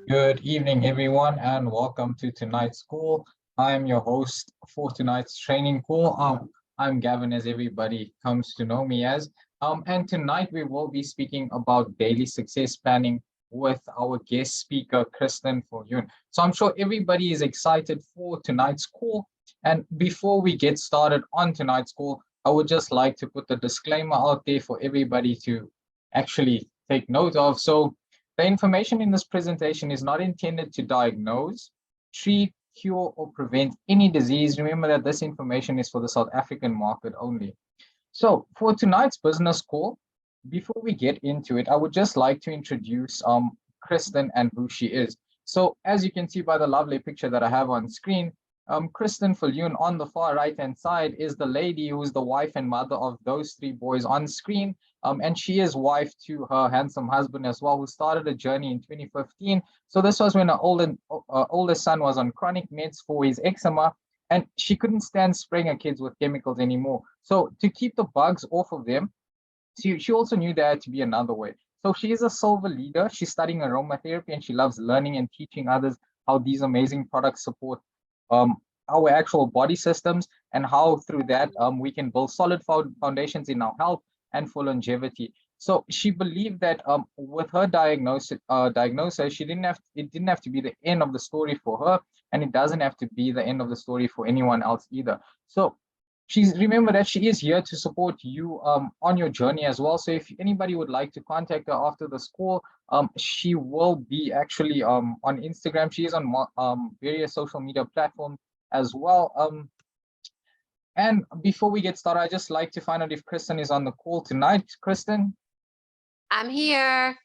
Good evening, everyone, and welcome to tonight's call. I'm your host for tonight's training call. I'm Gavin, as everybody comes to know me as. And tonight we will be speaking about daily success planning with our guest speaker, Kristin Viljoen. So I'm sure everybody is excited for tonight's call. And before we get started on tonight's call, I would just like to put the disclaimer out there for everybody to actually take note of. So the information in this presentation is not intended to diagnose, treat, cure, or prevent any disease. Remember that this information is for the South African market only. So for tonight's business call, before we get into it, I would just like to introduce Kristin and who she is. So as you can see by the lovely picture that I have on screen, Kristin Viljoen on the far right-hand side is the lady who's the wife and mother of those three boys on screen. And she is wife to her handsome husband as well, who started a journey in 2015. So this was when her oldest son was on chronic meds for his eczema, and she couldn't stand spraying her kids with chemicals anymore. So to keep the bugs off of them, she also knew there had to be another way. So she is a silver leader. She's studying aromatherapy, and she loves learning and teaching others how these amazing products support our actual body systems, and how through that we can build solid foundations in our health and for longevity. So she believed that with her diagnosis, it didn't have to be the end of the story for her, and it doesn't have to be the end of the story for anyone else either. So remember that she is here to support you on your journey as well. So if anybody would like to contact her after this call, she will be actually on Instagram. She is on various social media platforms as well. And before we get started, I'd just like to find out if Kristin is on the call tonight. Kristin? I'm here.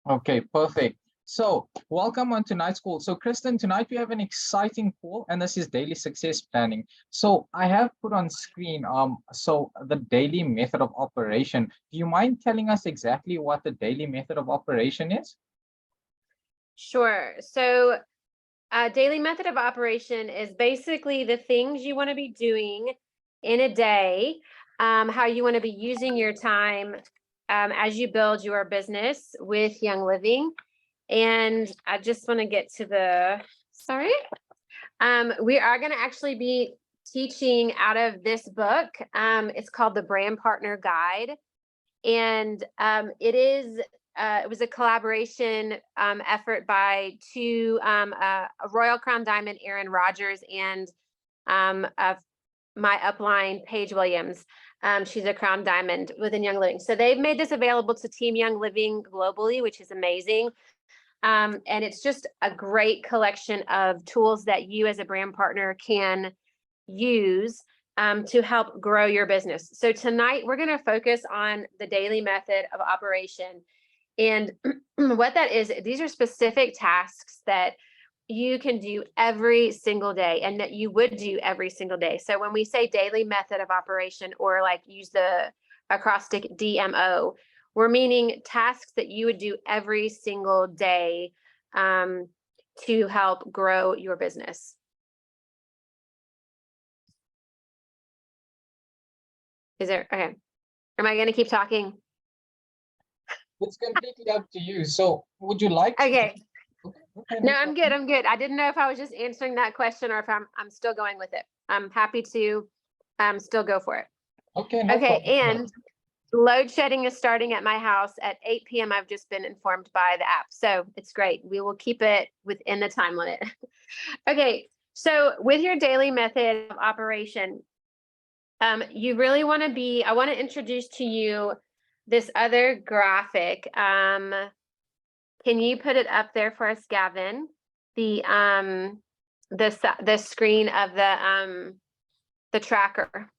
Okay, perfect. So welcome on tonight's call. So Kristin, tonight we have an exciting call, and this is daily success planning. So I have put on screen so the daily method of operation. Do you mind telling us exactly what the daily method of operation is? Sure. So daily method of operation is basically the things you want to be doing in a day, how you want to be using your time as you build your business with Young Living. And I just want to get to we are going to actually be teaching out of this book. It's called The Brand Partner Guide. And it was a collaboration effort by two, a Royal Crown Diamond, Aaron Rogers, and my upline, Paige Williams. She's a Crown Diamond within Young Living. So they've made this available to Team Young Living globally, which is amazing. And it's just a great collection of tools that you as a brand partner can use to help grow your business. So tonight we're going to focus on the daily method of operation. And what that is, these are specific tasks that you can do every single day and that you would do every single day. So when we say daily method of operation, or like use the acrostic DMO, we're meaning tasks that you would do every single day to help grow your business. Okay. Am I going to keep talking? It's completely up to you. So would you like to? Okay. No, I'm good. I didn't know if I was just answering that question or if I'm still going with it. I'm happy to still go for it. Okay. No okay. problem. And load shedding is starting at my house at 8 p.m. I've just been informed by the app. So it's great. We will keep it within the time limit. Okay. So with your daily method of operation, you really want to I want to introduce to you this other graphic. Can you put it up there for us, Gavin? The screen of the tracker.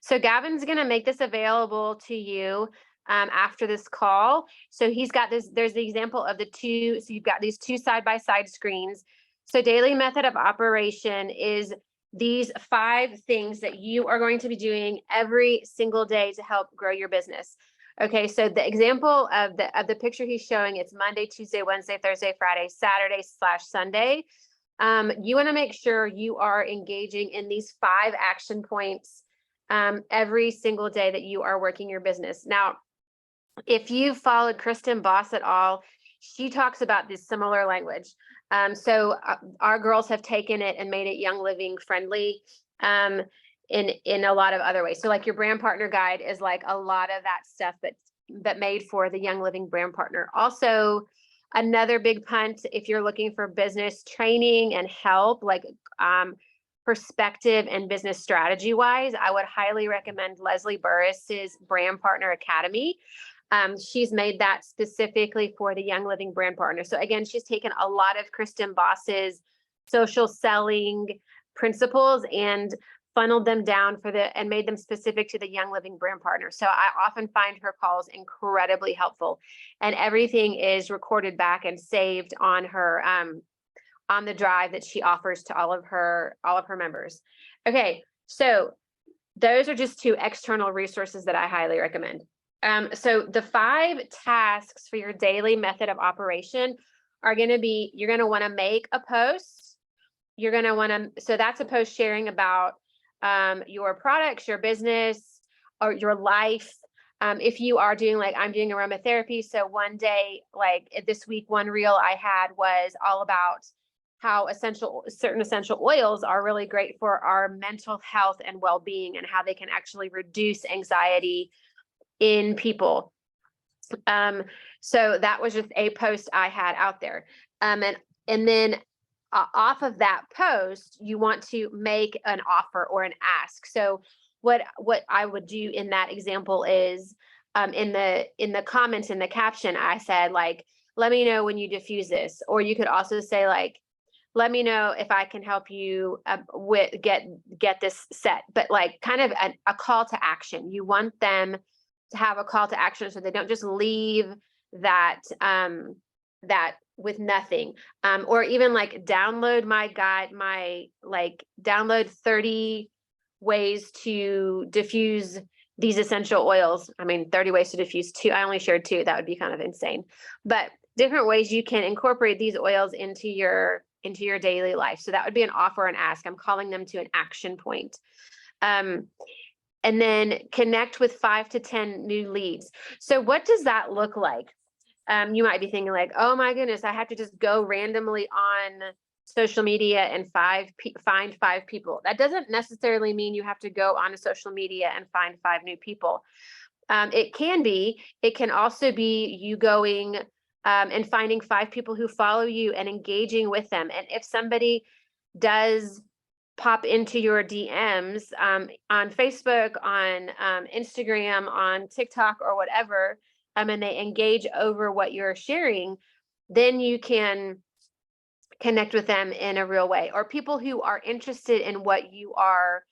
So Gavin's going to make this available to you after this call. So he's got this, there's the example of the two, so you've got these two side-by-side screens. So daily method of operation is these 5 things that you are going to be doing every single day to help grow your business. Okay, so the example of the picture he's showing, it's Monday, Tuesday, Wednesday, Thursday, Friday, Saturday/Sunday. You want to make sure you are engaging in these 5 action points every single day that you are working your business. Now, if you've followed Kristen Boss at all, she talks about this similar language. So our girls have taken it and made it Young Living friendly in a lot of other ways. So like your brand partner guide is like a lot of that stuff, but made for the Young Living brand partner. Also, another big punt, if you're looking for business training and help, like perspective and business strategy wise, I would highly recommend Leslie Burris's Brand Partner Academy. She's made that specifically for the Young Living brand partner. So again, she's taken a lot of Kristin Boss's social selling principles and funneled them down and made them specific to the Young Living brand partner. So I often find her calls incredibly helpful, and everything is recorded back and saved on her on the drive that she offers to all of her members. Okay, so those are just 2 external resources that I highly recommend. So the 5 tasks for your daily method of operation are going to be, you're going to want to make a post. You're going to want to, so that's a post sharing about your products, your business, or your life. If you are doing, like I'm doing aromatherapy. So one day, like this week, one reel I had was all about how certain essential oils are really great for our mental health and well-being, and how they can actually reduce anxiety in people. So that was just a post I had out there. And then off of that post, you want to make an offer or an ask. So what I would do in that example is in the comments, in the caption, I said, like, let me know when you diffuse this. Or you could also say, like, let me know if I can help you get this set, but like kind of a call to action. You want them to have a call to action, so they don't just leave that with nothing. Or even like download my guide, download 30 ways to diffuse these essential oils. I mean, 30 ways to diffuse 2. I only shared 2. That would be kind of insane. But different ways you can incorporate these oils into your daily life. So that would be an offer and ask. I'm calling them to an action point. And then connect with 5 to 10 new leads. So what does that look like? You might be thinking like, oh my goodness, I have to just go randomly on social media and find 5 people. That doesn't necessarily mean you have to go on to social media and find 5 new people. It can also be you going and finding 5 people who follow you and engaging with them. And if somebody does pop into your DMs on Facebook, on Instagram, on TikTok, or whatever, and they engage over what you're sharing, then you can connect with them in a real way. Or people who are interested in what you are,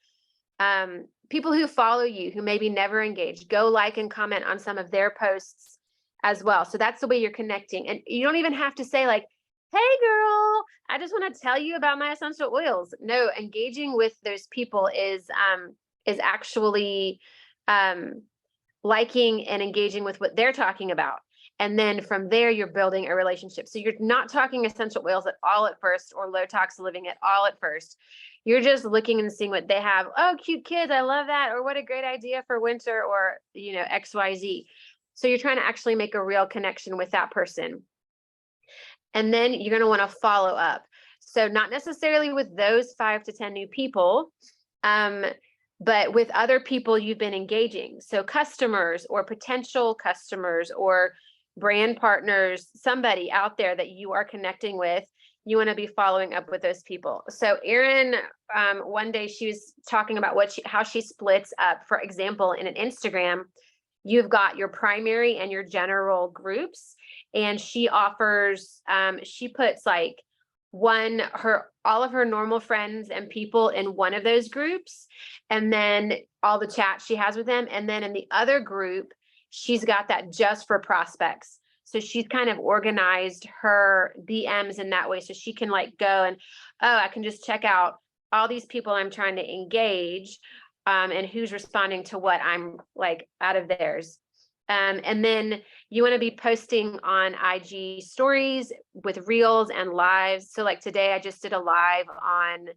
people who follow you, who maybe never engage, go like and comment on some of their posts as well. So that's the way you're connecting. And you don't even have to say like, hey girl, I just want to tell you about my essential oils. No, engaging with those people is actually liking and engaging with what they're talking about. And then from there, you're building a relationship. So you're not talking essential oils at all at first, or low tox living at all at first. You're just looking and seeing what they have. Oh, cute kids, I love that. Or what a great idea for winter, or, XYZ. So you're trying to actually make a real connection with that person. And then you're going to want to follow up. So not necessarily with those 5 to 10 new people, but with other people you've been engaging. So customers or potential customers or brand partners, somebody out there that you are connecting with, you want to be following up with those people. So Erin, one day she was talking about how she splits up. For example, in an Instagram, you've got your primary and your general groups, and she offers, she puts like all of her normal friends and people in one of those groups, and then all the chats she has with them. And then in the other group, she's got that just for prospects. So she's kind of organized her DMs in that way. So she can like go and, oh, I can just check out all these people I'm trying to engage, and who's responding to what I'm like out of theirs. And then you want to be posting on IG stories with reels and lives. So like today, I just did a live on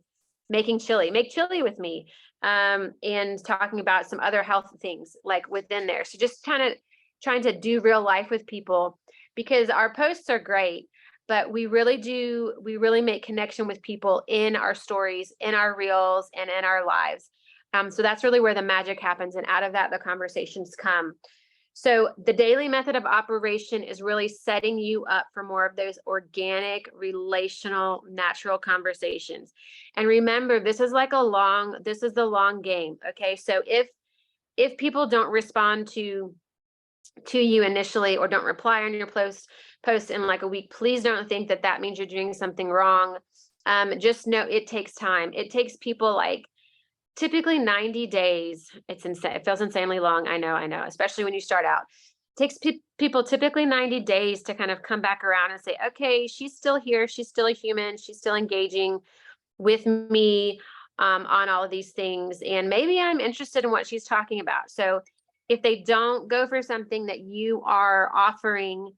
making chili, make chili with me, and talking about some other health things like within there. So just kind of trying to do real life with people. because our posts are great, but we really make connection with people in our stories, in our reels, and in our lives. So that's really where the magic happens. And out of that, the conversations come. So the daily method of operation is really setting you up for more of those organic, relational, natural conversations. And remember, this is the long game. Okay. So if people don't respond to you initially, or don't reply on your post in like a week, please don't think that means you're doing something wrong. Just know it takes time. It takes people like typically 90 days. It's insane. It feels insanely long. I know, especially when you start out. It takes people typically 90 days to kind of come back around and say, okay, she's still here. She's still a human. She's still engaging with me on all of these things. And maybe I'm interested in what she's talking about. So if they don't go for something that you are offering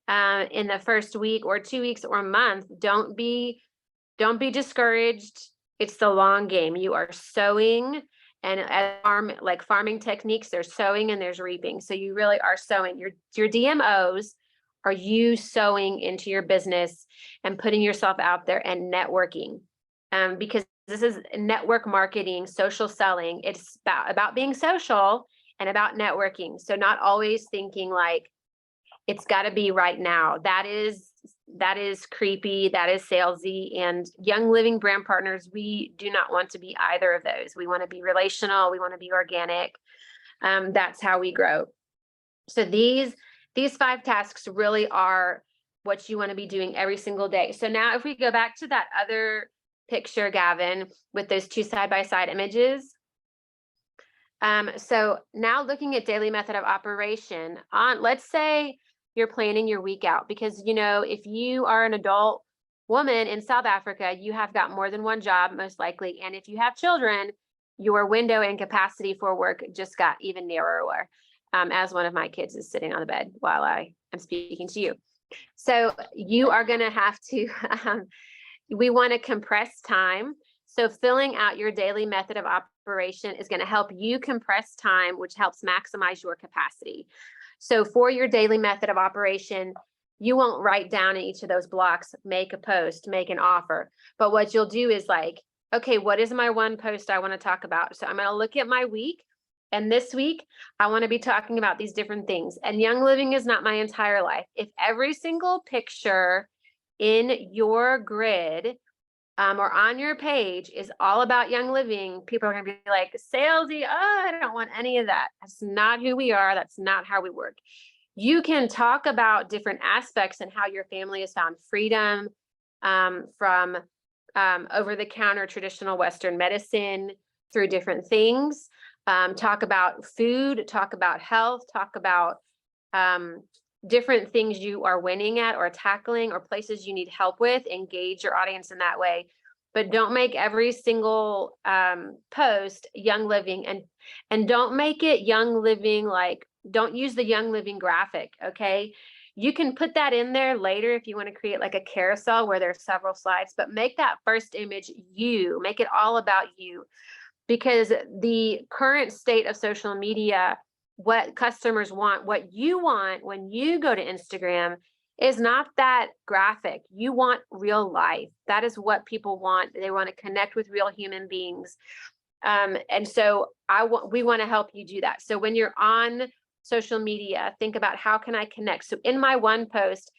in the first week or 2 weeks or a month, don't be discouraged. It's the long game. You are sowing, and as farming techniques, there's sowing and there's reaping. So you really are sowing. Your DMOs are you sowing into your business and putting yourself out there and networking. Because this is network marketing, social selling. It's about being social and about networking. So not always thinking like it's got to be right now. That is creepy. That is salesy. And Young Living brand partners, we do not want to be either of those. We want to be relational. We want to be organic. That's how we grow. So these 5 tasks really are what you want to be doing every single day. So now if we go back to that other picture, Gavin, with those 2 side-by-side images. So now looking at daily method of operation let's say you're planning your week out, because, if you are an adult woman in South Africa, you have got more than one job, most likely. And if you have children, your window and capacity for work just got even narrower, as one of my kids is sitting on the bed while I am speaking to you. So you are going to have to, we want to compress time. So filling out your daily method of operation is going to help you compress time, which helps maximize your capacity. So for your daily method of operation, you won't write down in each of those blocks, make a post, make an offer. But what you'll do is like, okay, what is my one post I want to talk about? So I'm going to look at my week. And this week, I want to be talking about these different things. And Young Living is not my entire life. If every single picture in your grid or on your page is all about Young Living, people are going to be like, salesy, I don't want any of that. That's not who we are. That's not how we work. You can talk about different aspects and how your family has found freedom from over-the-counter traditional Western medicine through different things. Talk about food, talk about health, talk about different things you are winning at or tackling, or places you need help with. Engage your audience in that way, but don't make every single post Young Living, and don't make it Young Living, like don't use the Young Living graphic. Okay, you can put that in there later if you want to create like a carousel where there's several slides, but make that first image make it all about you. Because the current state of social media, what customers want, what you want when you go to Instagram, is not that graphic. You want real life. That is what people want. They want to connect with real human beings. And so we want to help you do that. So when you're on social media, think about, how can I connect? So in my one post,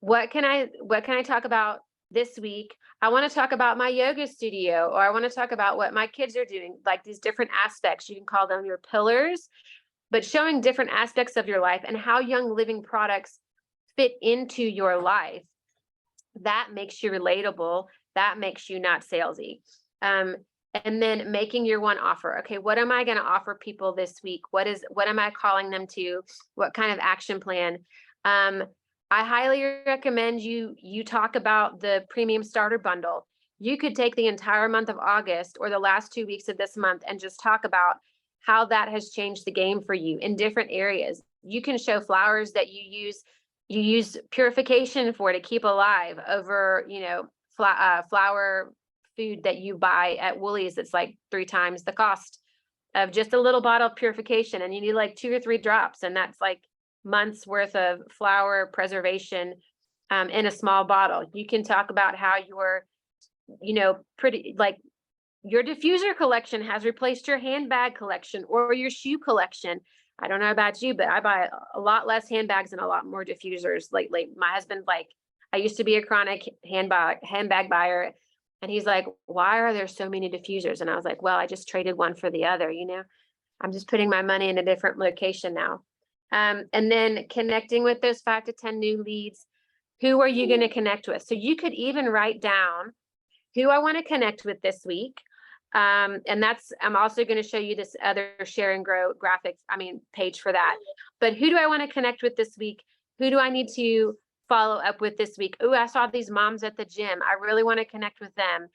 what can I talk about this week? I want to talk about my yoga studio, or I want to talk about what my kids are doing, like these different aspects. You can call them your pillars, but showing different aspects of your life and how Young Living products fit into your life. That makes you relatable. That makes you not salesy. And then making your one offer. Okay, what am I going to offer people this week? What am I calling them to? What kind of action plan? I highly recommend you talk about the premium starter bundle. You could take the entire month of August or the last 2 weeks of this month and just talk about how that has changed the game for you in different areas. You can show flowers that you use purification for to keep alive over, flower food that you buy at Woolies that's like 3 times the cost of just a little bottle of purification, and you need like 2 or 3 drops, and that's like months worth of flower preservation in a small bottle. You can talk about how your, pretty, like, your diffuser collection has replaced your handbag collection or your shoe collection. I don't know about you, but I buy a lot less handbags and a lot more diffusers lately. My husband, like, I used to be a chronic handbag buyer, and he's like, why are there so many diffusers? And I was like, well, I just traded one for the other, I'm just putting my money in a different location now. And then connecting with those 5 to 10 new leads. Who are you going to connect with? So you could even write down who I want to connect with this week. And I'm also going to show you this other share and grow page for that. But who do I want to connect with this week? Who do I need to follow up with this week? Oh, I saw these moms at the gym. I really want to connect with them.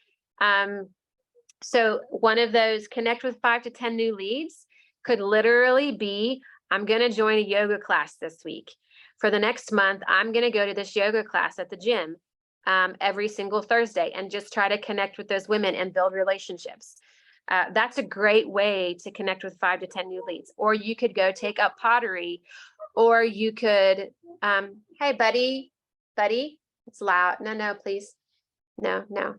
So one of those connect with 5 to 10 new leads could literally be, I'm going to join a yoga class this week. For the next month, I'm going to go to this yoga class at the gym every single Thursday and just try to connect with those women and build relationships. That's a great way to connect with 5 to 10 new leads. Or you could go take up pottery, or you could, hey, buddy, it's loud. No, please. No.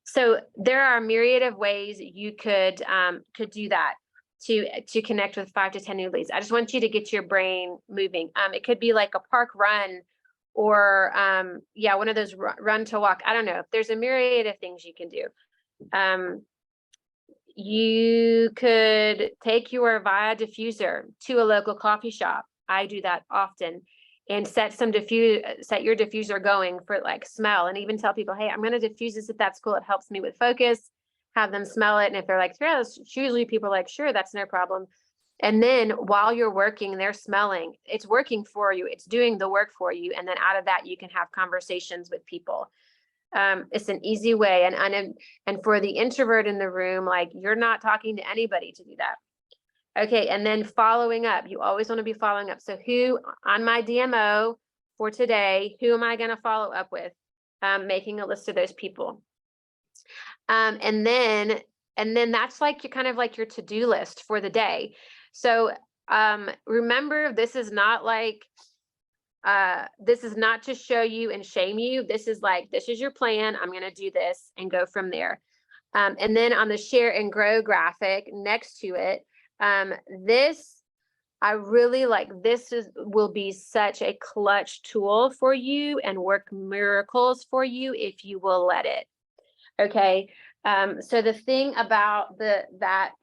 So there are a myriad of ways you could do that to connect with 5 to 10 new leads. I just want you to get your brain moving. It could be like a park run, or one of those run to walk. I don't know. There's a myriad of things you can do. You could take your Via diffuser to a local coffee shop. I do that often, and set your diffuser going for like smell, and even tell people, hey, I'm going to diffuse this if that's cool. It helps me with focus. Have them smell it. And if they're like, yeah, usually people are like, sure, that's no problem. And then while you're working, they're smelling. It's working for you. It's doing the work for you. And then out of that, you can have conversations with people. It's an easy way. And for the introvert in the room, like, you're not talking to anybody to do that. Okay. And then following up, you always want to be following up. So who on my DMO for today, who am I going to follow up with? Making a list of those people. And then that's like your to-do list for the day. So remember, this is not to show you and shame you. This is your plan. I'm going to do this and go from there. And then on the share and grow graphic next to it, this, I really like. Will be such a clutch tool for you and work miracles for you if you will let it. Okay. So the thing about that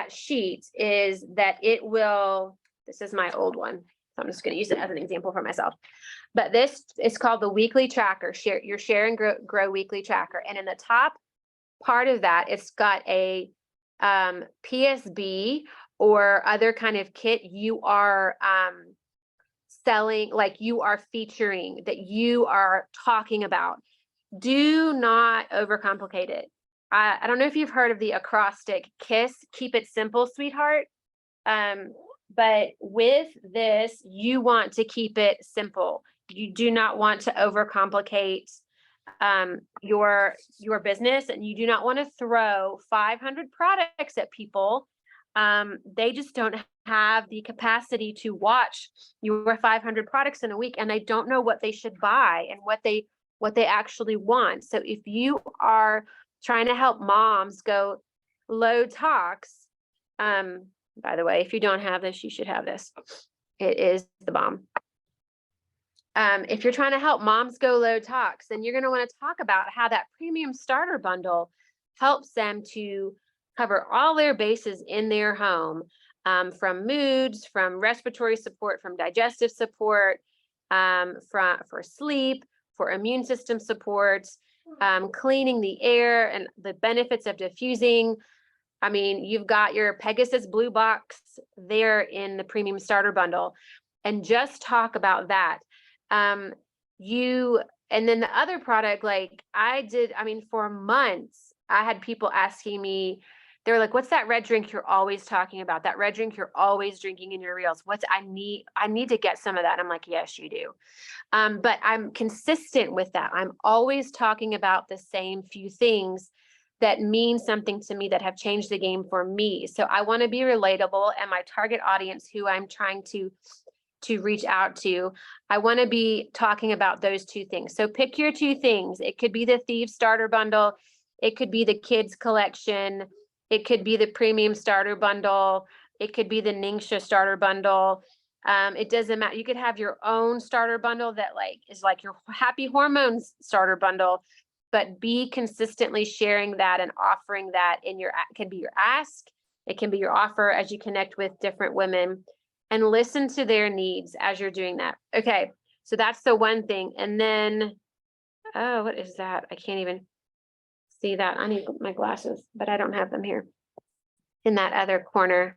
sheet is that it will, this is my old one, so I'm just going to use it as an example for myself. But this is called the weekly tracker, your share and grow weekly tracker. And in the top part of that, it's got a PSB or other kind of kit you are selling, like you are featuring, that you are talking about. Do not overcomplicate it. I don't know if you've heard of the acrostic KISS, keep it simple, sweetheart. But with this, you want to keep it simple. You do not want to overcomplicate your business, and you do not want to throw 500 products at people. They just don't have the capacity to watch your 500 products in a week, and they don't know what they should buy and what they actually want. So if you are trying to help moms go low tox, by the way, if you don't have this, you should have this. It is the bomb. If you're trying to help moms go low tox, then you're going to want to talk about how that premium starter bundle helps them to cover all their bases in their home, from moods, from respiratory support, from digestive support, for sleep, for immune system support, cleaning the air, and the benefits of diffusing. I mean, you've got your Pegasus Blue Box there in the premium starter bundle, and just talk about that. And then the other product, like for months, I had people asking me, they were like, what's that red drink you're always talking about? That red drink you're always drinking in your reels. I need to get some of that. And I'm like, yes, you do. But I'm consistent with that. I'm always talking about the same few things that mean something to me, that have changed the game for me. So I want to be relatable, and my target audience, who I'm trying to reach out to, I want to be talking about those two things. So pick your two things. It could be the Thieves Starter Bundle. It could be the Kids Collection. It could be the Premium Starter Bundle. It could be the Ningxia Starter Bundle. It doesn't matter. You could have your own starter bundle that is like your Happy Hormones starter bundle, but be consistently sharing that and offering that in your, it can be your ask. It can be your offer as you connect with different women, and listen to their needs as you're doing that. Okay. So that's the one thing. And then, oh, what is that? I can't even see that. I need my glasses, but I don't have them here in that other corner.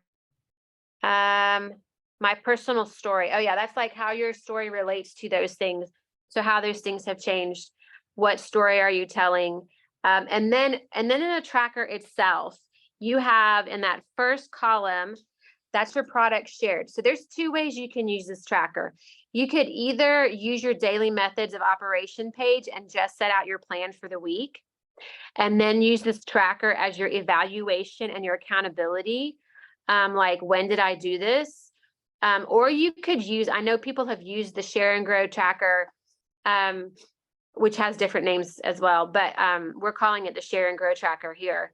My personal story. Oh yeah, that's like how your story relates to those things. So how those things have changed. What story are you telling? And then in the tracker itself, you have in that first column, that's your product shared. So there's two ways you can use this tracker. You could either use your daily methods of operation page and just set out your plan for the week, and then use this tracker as your evaluation and your accountability. Like, when did I do this? Or you could use, I know people have used the Share and Grow tracker, which has different names as well, but we're calling it the Share and Grow tracker here.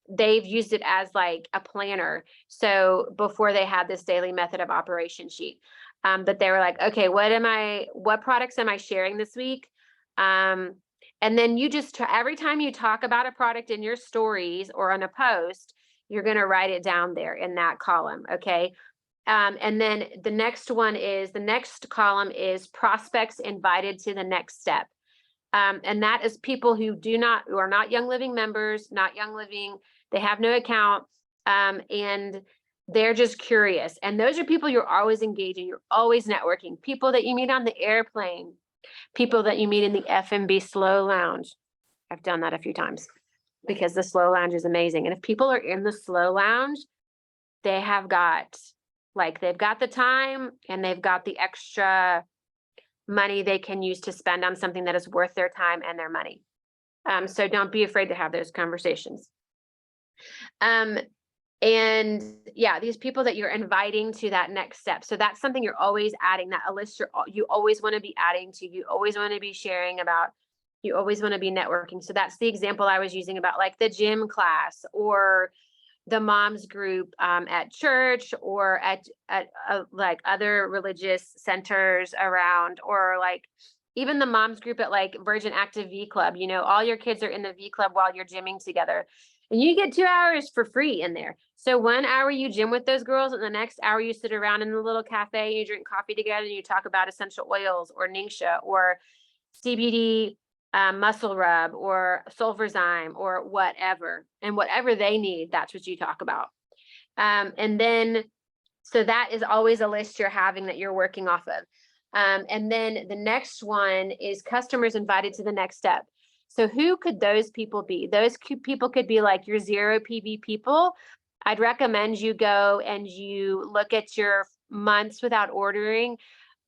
They've used it as like a planner. So before they had this daily method of operation sheet, but they were like, okay, what products am I sharing this week? And then you just, every time you talk about a product in your stories or on a post, you're going to write it down there in that column. Okay. And then the next column is prospects invited to the next step. And that is people who are not Young Living members, not Young Living. They have no account, and they're just curious. And those are people you're always engaging. You're always networking. People that you meet on the airplane, people that you meet in the F&B Slow Lounge. I've done that a few times because the Slow Lounge is amazing. And if people are in the Slow Lounge, they've got the time and they've got the extra money they can use to spend on something that is worth their time and their money. So don't be afraid to have those conversations. And yeah, these people that you're inviting to that next step. So that's something you're always adding, that a list you always want to be adding to, you always want to be sharing about, you always want to be networking. So that's the example I was using about like the gym class or the moms group at church, or at like other religious centers around, or like even the moms group at like Virgin Active V Club. All your kids are in the V Club while you're gymming together, and you get 2 hours for free in there. So 1 hour you gym with those girls, and the next hour you sit around in the little cafe, you drink coffee together, and you talk about essential oils or Ningxia or CBD muscle rub or sulfurzyme or whatever, and whatever they need, that's what you talk about. And then, so that is always a list you're having that you're working off of. And then the next one is customers invited to the next step. So who could those people be? Those people could be like your zero PV people. I'd recommend you go and you look at your months without ordering,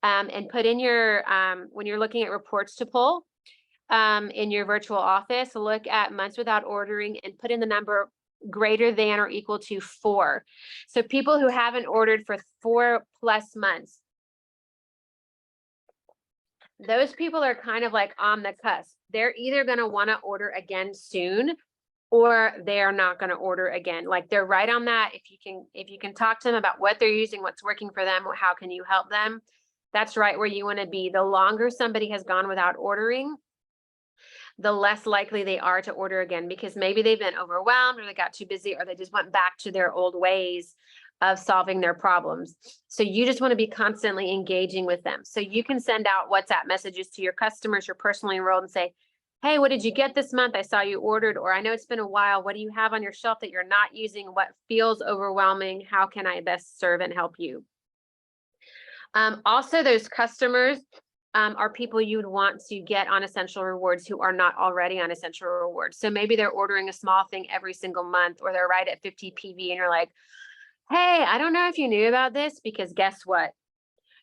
and put in your, when you're looking at reports to pull, in your virtual office, look at months without ordering and put in the number greater than or equal to 4. So people who haven't ordered for 4+ months, those people are kind of like on the cusp. They're either going to want to order again soon, or they are not going to order again. Like, they're right on that. If you can talk to them about what they're using, what's working for them, how can you help them, that's right where you want to be. The longer somebody has gone without ordering, the less likely they are to order again, because maybe they've been overwhelmed, or they got too busy, or they just went back to their old ways of solving their problems. So you just want to be constantly engaging with them. So you can send out WhatsApp messages to your customers you're personally enrolled and say, hey, what did you get this month? I saw you ordered, or I know it's been a while. What do you have on your shelf that you're not using? What feels overwhelming? How can I best serve and help you? Also, those customers are people you'd want to get on Essential Rewards who are not already on Essential Rewards. So maybe they're ordering a small thing every single month, or they're right at 50 PV, and you're like, hey, I don't know if you knew about this, because guess what?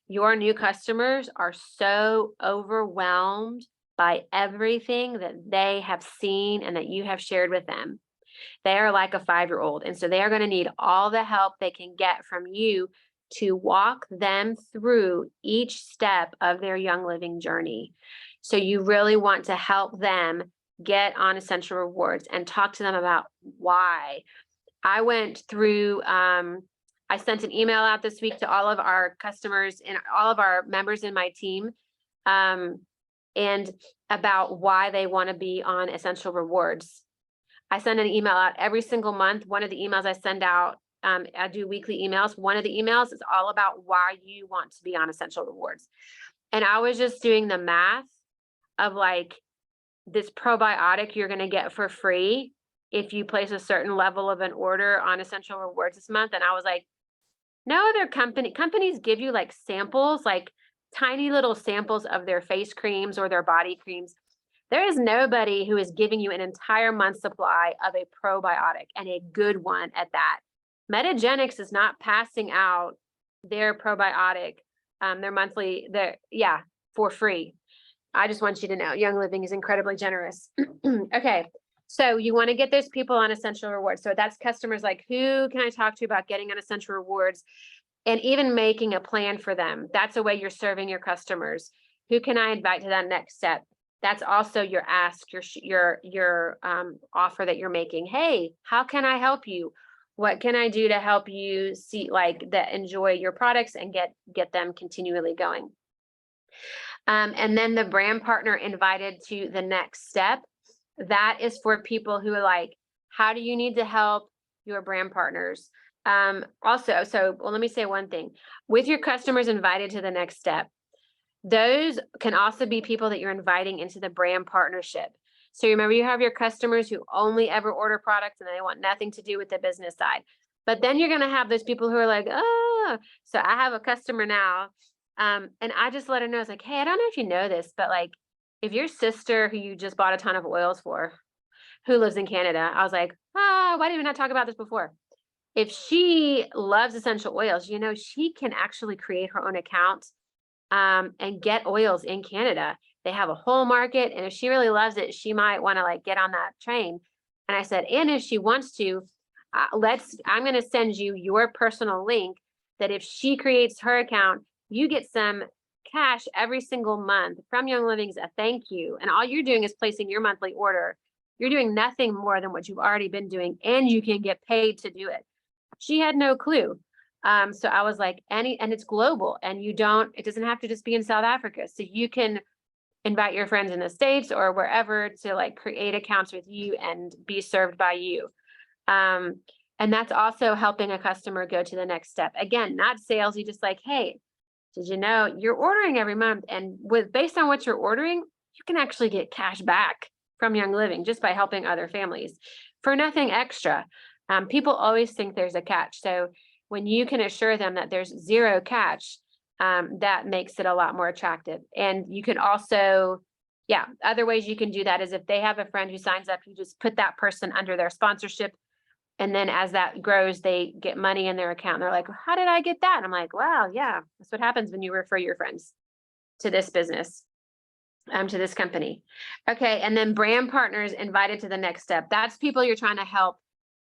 Your new customers are so overwhelmed by everything that they have seen and that you have shared with them. They are like a 5-year-old. And so they are going to need all the help they can get from you to walk them through each step of their Young Living journey. So you really want to help them get on Essential Rewards and talk to them about why. I went through, I sent an email out this week to all of our customers and all of our members in my team, and about why they want to be on Essential Rewards. I send an email out every single month. One of the emails I send out, I do weekly emails. One of the emails is all about why you want to be on Essential Rewards. And I was just doing the math of like, this probiotic you're going to get for free if you place a certain level of an order on Essential Rewards this month. And I was like, no other companies give you like samples, like tiny little samples of their face creams or their body creams. There is nobody who is giving you an entire month's supply of a probiotic, and a good one at that. Metagenics is not passing out their probiotic, for free. I just want you to know Young Living is incredibly generous. Okay. So you want to get those people on Essential Rewards. So that's customers like, who can I talk to about getting on Essential Rewards, and even making a plan for them. That's a way you're serving your customers. Who can I invite to that next step? That's also your ask, your offer that you're making. Hey, how can I help you? What can I do to help you see like that, enjoy your products and get them continually going? And then the brand partner invited to the next step. That is for people who are like, how do you need to help your brand partners? Let me say one thing. With your customers invited to the next step, those can also be people that you're inviting into the brand partnership. So remember, you have your customers who only ever order products and they want nothing to do with the business side. But then you're going to have those people who are like, oh, so I have a customer now. And I just let her know, it's like, hey, I don't know if you know this, but like, if your sister who you just bought a ton of oils for, who lives in Canada, I was like, why did we not talk about this before? If she loves essential oils, she can actually create her own account and get oils in Canada. They have a whole market. And if she really loves it, she might want to like get on that train. And I said, and if she wants to, I'm going to send you your personal link that if she creates her account, you get some cash every single month from Young Living's a thank you. And all you're doing is placing your monthly order. You're doing nothing more than what you've already been doing, and you can get paid to do it. She had no clue. So I was like, and it's global, and it doesn't have to just be in South Africa. So you can invite your friends in the States or wherever to like create accounts with you and be served by you. And that's also helping a customer go to the next step. Again, not salesy, just like, hey, did you know you're ordering every month? And based on what you're ordering, you can actually get cash back from Young Living just by helping other families for nothing extra. People always think there's a catch. So when you can assure them that there's zero catch, that makes it a lot more attractive. And you can also, other ways you can do that is if they have a friend who signs up, you just put that person under their sponsorship. And then as that grows, they get money in their account. And they're like, well, how did I get that? And I'm like, wow, yeah, that's what happens when you refer your friends to this business, to this company. Okay. And then brand partners invited to the next step. That's people you're trying to help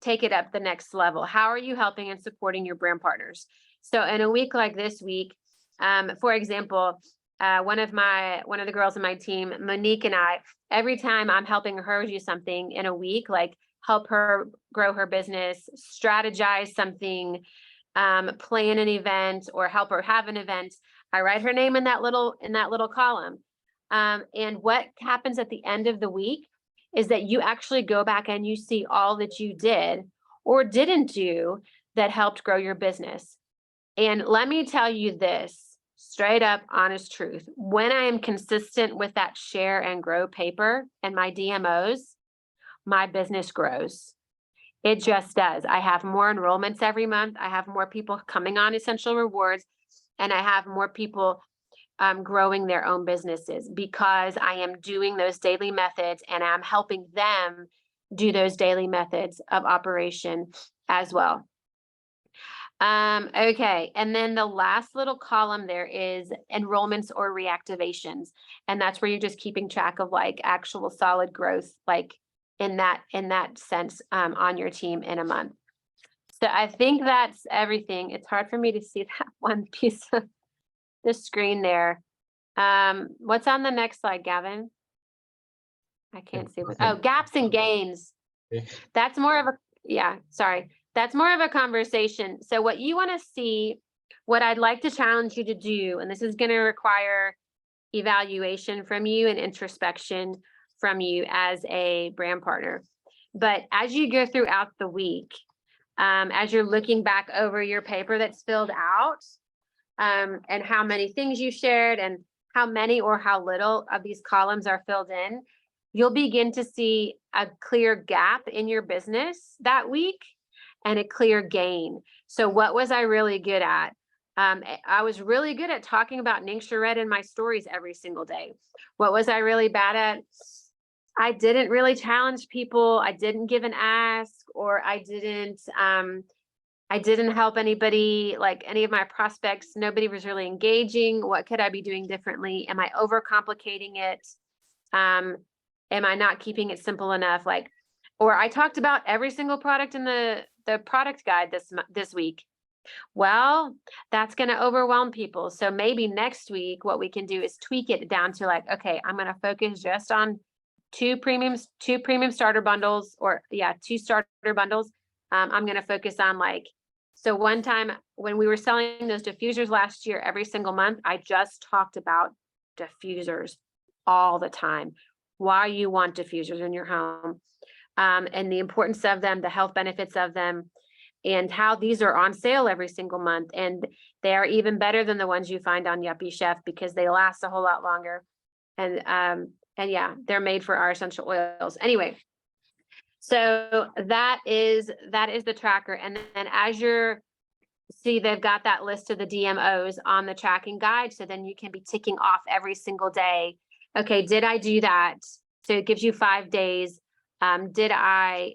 take it up the next level. How are you helping and supporting your brand partners? So in a week like this week, for example, one of the girls in my team, Monique, and I, every time I'm helping her do something in a week, like help her grow her business, strategize something, plan an event, or help her have an event, I write her name in that little column. And what happens at the end of the week is that you actually go back and you see all that you did or didn't do that helped grow your business. And let me tell you this, straight up honest truth. When I am consistent with that share and grow paper and my DMOs, my business grows. It just does. I have more enrollments every month. I have more people coming on Essential Rewards, and I have more people growing their own businesses because I am doing those daily methods and I'm helping them do those daily methods of operation as well. Okay, and then the last little column there is enrollments or reactivations. And that's where you're just keeping track of like actual solid growth, like in that sense, on your team in a month. So I think that's everything. It's hard for me to see that one piece of the screen there. What's on the next slide, Gavin? I can't see what, oh, gaps and gains. That's more of a, yeah, sorry. That's more of a conversation. So what you want to see, what I'd like to challenge you to do, and this is going to require evaluation from you and introspection from you as a brand partner. But as you go throughout the week, as you're looking back over your paper that's filled out, and how many things you shared and how many or how little of these columns are filled in, you'll begin to see a clear gap in your business that week and a clear gain. So what was I really good at? I was really good at talking about Ningxia Red in my stories every single day. What was I really bad at? I didn't really challenge people. I didn't give an ask, or I didn't help anybody, like any of my prospects. Nobody was really engaging. What could I be doing differently? Am I overcomplicating it? Am I not keeping it simple enough? Like, or I talked about every single product in the product guide this week. Well, that's going to overwhelm people. So maybe next week, what we can do is tweak it down to like, okay, I'm going to focus just on two premium starter bundles, or yeah, 2 starter bundles. I'm going to focus on like, so one time when we were selling those diffusers last year, every single month, I just talked about diffusers all the time. Why you want diffusers in your home, and the importance of them, the health benefits of them, and how these are on sale every single month. And they are even better than the ones you find on Yuppie Chef because they last a whole lot longer. And yeah, they're made for our essential oils. Anyway, so that is the tracker. And then as you're, see, they've got that list of the DMOs on the tracking guide. So then you can be ticking off every single day. Okay, did I do that? So it gives you 5 days. Did I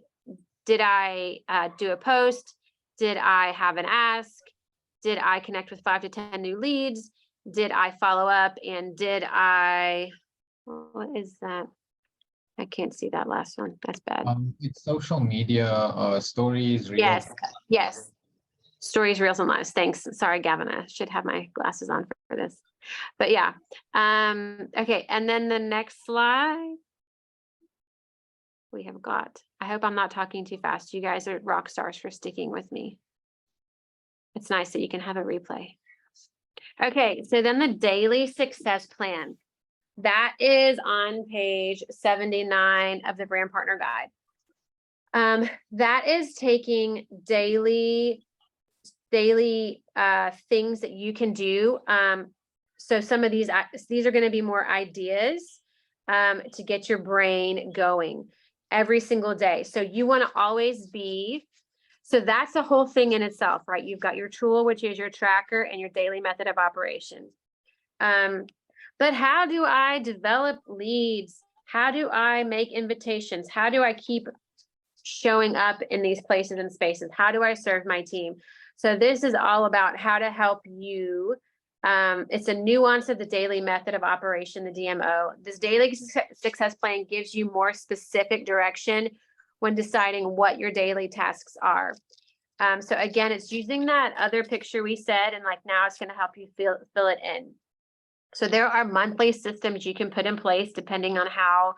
do a post? Did I have an ask? Did I connect with 5 to 10 new leads? Did I follow up? And did I, what is that? I can't see that last one. That's bad. It's social media, stories, reels. Yes, yes. Stories, reels, and lives. Thanks. Sorry, Gavin. I should have my glasses on for this. But yeah. Okay. And then the next slide we have got. I hope I'm not talking too fast. You guys are rock stars for sticking with me. It's nice that you can have a replay. Okay. So then the daily success plan. That is on page 79 of the brand partner guide. That is taking daily things that you can do. So some of these are going to be more ideas to get your brain going every single day. So you want to always be, so that's the whole thing in itself, right? You've got your tool, which is your tracker, and your daily method of operation. But how do I develop leads? How do I make invitations? How do I keep showing up in these places and spaces? How do I serve my team? So this is all about how to help you. It's a nuance of the daily method of operation, the DMO. This daily success plan gives you more specific direction when deciding what your daily tasks are. So again, it's using that other picture we said, and like now it's going to help you fill it in. So there are monthly systems you can put in place depending on how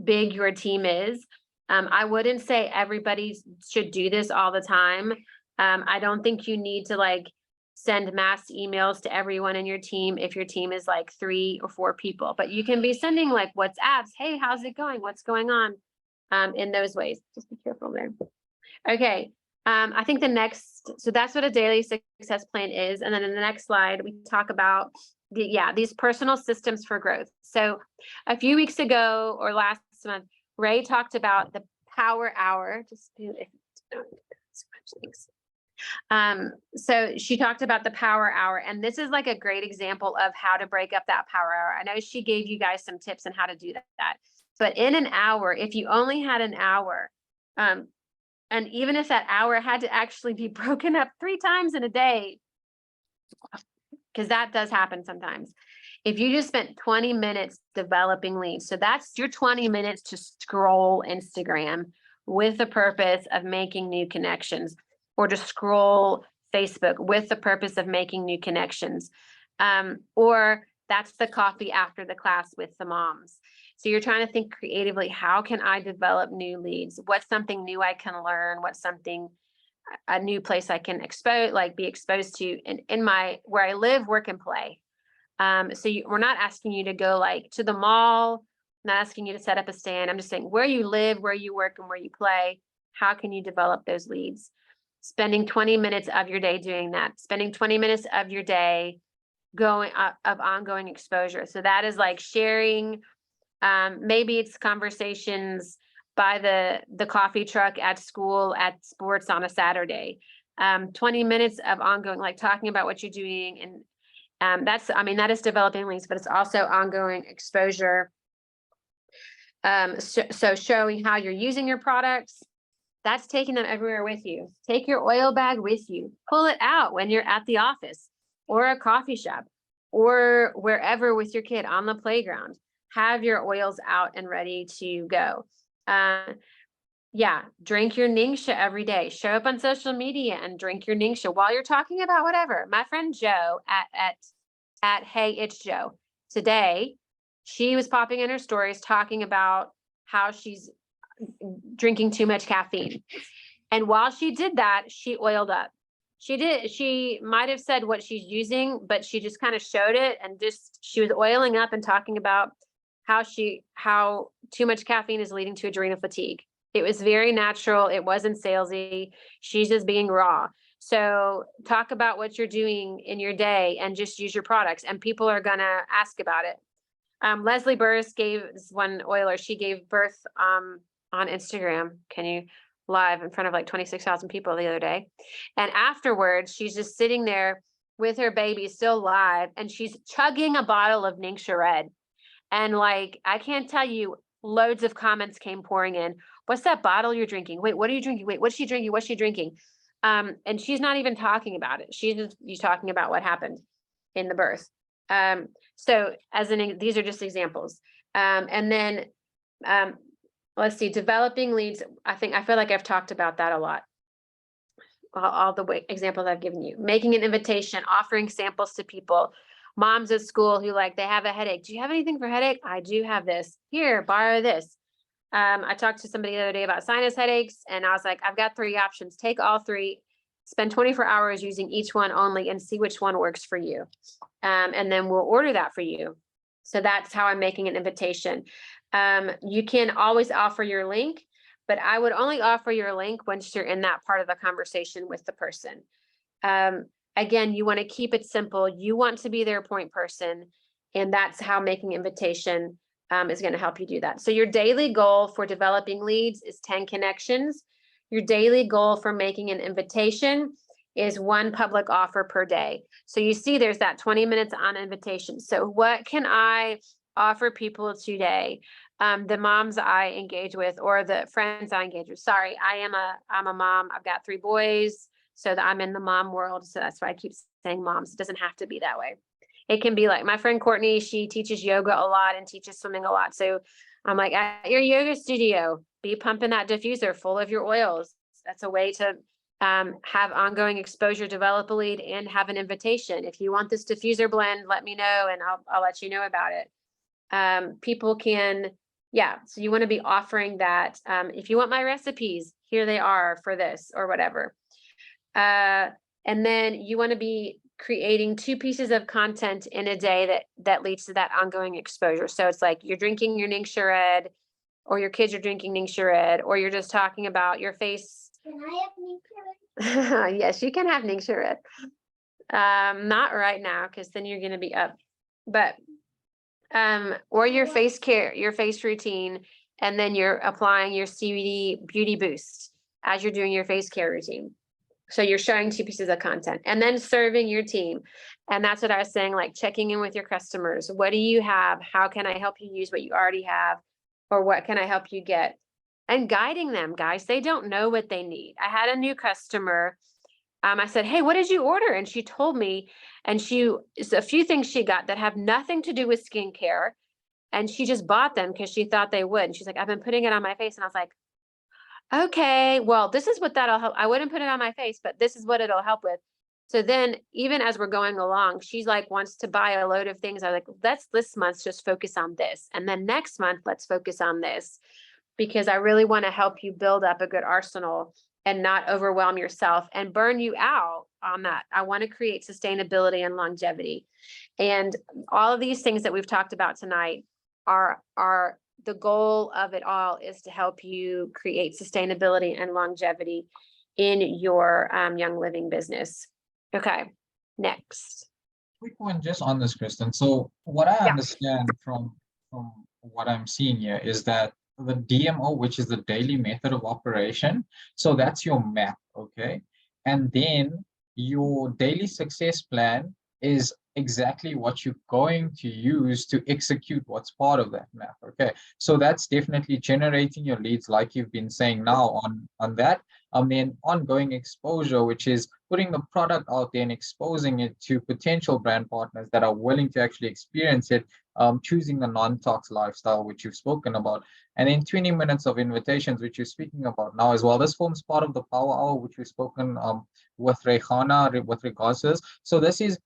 big your team is. I wouldn't say everybody should do this all the time. I don't think you need to like send mass emails to everyone in your team if your team is like 3 or 4 people, but you can be sending like WhatsApps. Hey, how's it going? What's going on? In those ways. Just be careful there. Okay. I think the next, so that's what a daily success plan is. And then in the next slide, we talk about these personal systems for growth. So a few weeks ago or last month, Ray talked about the power hour. So she talked about the power hour, and this is like a great example of how to break up that power hour. I know she gave you guys some tips on how to do that. But in an hour, if you only had an hour, And even if that hour had to actually be broken up 3 times in a day, because that does happen sometimes. If you just spent 20 minutes developing leads, so that's your 20 minutes to scroll Instagram with the purpose of making new connections, or to scroll Facebook with the purpose of making new connections. Or that's the coffee after the class with the moms. So you're trying to think creatively, how can I develop new leads? What's something new I can learn? What's something, a new place I can be exposed to in my, where I live, work, and play. So we're not asking you to go like to the mall, not asking you to set up a stand. I'm just saying where you live, where you work, and where you play, how can you develop those leads? Spending 20 minutes of your day doing that, spending 20 minutes of your day going of ongoing exposure. So that is like sharing, maybe it's conversations by the coffee truck at school, at sports on a Saturday. 20 minutes of ongoing, like talking about what you're doing. And that is developing leads, but it's also ongoing exposure. So showing how you're using your products, that's taking them everywhere with you. Take your oil bag with you, pull it out when you're at the office or a coffee shop or wherever with your kid on the playground. Have your oils out and ready to go. Drink your Ningxia every day. Show up on social media and drink your Ningxia while you're talking about whatever. My friend Joe at Hey It's Joe today, she was popping in her stories talking about how she's drinking too much caffeine. And while she did that, she oiled up. She might have said what she's using, but she just kind of showed it, and she was oiling up and talking about how too much caffeine is leading to adrenal fatigue. It was very natural. It wasn't salesy. She's just being raw. So talk about what you're doing in your day and just use your products, and people are going to ask about it. Leslie Burris gave this one oiler. She gave birth on Instagram. Can you live in front of like 26,000 people the other day. And afterwards, she's just sitting there with her baby still live, and she's chugging a bottle of Ningxia Red. And like, I can't tell you, loads of comments came pouring in. What's that bottle you're drinking? Wait, what are you drinking? Wait, what's she drinking? What's she drinking? And she's not even talking about it. She's talking about what happened in the birth. So these are just examples. And then let's see, developing leads. I feel like I've talked about that a lot. All the examples I've given you, making an invitation, offering samples to people, moms at school who they have a headache. Do you have anything for headache? I do have this. Here, borrow this. I talked to somebody the other day about sinus headaches, and I was like, I've got 3 options. Take all 3, spend 24 hours using each one only, and see which one works for you. And then we'll order that for you. So that's how I'm making an invitation. You can always offer your link, but I would only offer your link once you're in that part of the conversation with the person. Again, you want to keep it simple. You want to be their point person, and that's how making invitation is going to help you do that. So your daily goal for developing leads is 10 connections. Your daily goal for making an invitation is 1 public offer per day. So you see there's that 20 minutes on invitation. So what can I offer people today? The moms I engage with, or the friends I engage with. Sorry, I'm a mom. I've got 3 boys, so that I'm in the mom world. So that's why I keep saying moms. It doesn't have to be that way. It can be like my friend Courtney. She teaches yoga a lot and teaches swimming a lot. So I'm like, at your yoga studio, be pumping that diffuser full of your oils. That's a way to have ongoing exposure, develop a lead, and have an invitation. If you want this diffuser blend, let me know, and I'll let you know about it. People can, so you want to be offering that. If you want my recipes, here they are for this or whatever. And then you want to be creating 2 pieces of content in a day that leads to that ongoing exposure. So it's like you're drinking your Ningxia Red, or your kids are drinking Ningxia Red, or you're just talking about your face. Can I have Ningxia Red? Yes, you can have Ningxia Red. Not right now, because then you're going to be up. But or your face care, your face routine, and then you're applying your CBD beauty boost as you're doing your face care routine. So you're showing 2 pieces of content, and then serving your team. And that's what I was saying, like checking in with your customers. What do you have? How can I help you use what you already have? Or what can I help you get? and guiding them, guys. They don't know what they need. I had a new customer. I said, hey, what did you order? And she told me, and a few things she got that have nothing to do with skincare. And she just bought them because she thought they would. And she's like, I've been putting it on my face. And I was like, okay, well, this is what that'll help. I wouldn't put it on my face, but this is what it'll help with. So then even as we're going along, she's like, wants to buy a load of things. I was like, let's this month just focus on this. And then next month, let's focus on this, because I really want to help you build up a good arsenal and not overwhelm yourself and burn you out on that. I want to create sustainability and longevity. And all of these things that we've talked about tonight are the goal of it all is to help you create sustainability and longevity in your Young Living business. Okay, next. Quick one just on this, Kristin. So what I Yeah. understand from what I'm seeing here is that the DMO, which is the daily method of operation, so that's your map, okay? And then your daily success plan is exactly what you're going to use to execute what's part of that map, okay? So that's definitely generating your leads, like you've been saying now on that. Then ongoing exposure, which is putting the product out there and exposing it to potential brand partners that are willing to actually experience it, choosing the non-tox lifestyle, which you've spoken about, and then 20 minutes of invitations, which you're speaking about now as well. This forms part of the power hour, which we've spoken with Rehana with regards to this. So this is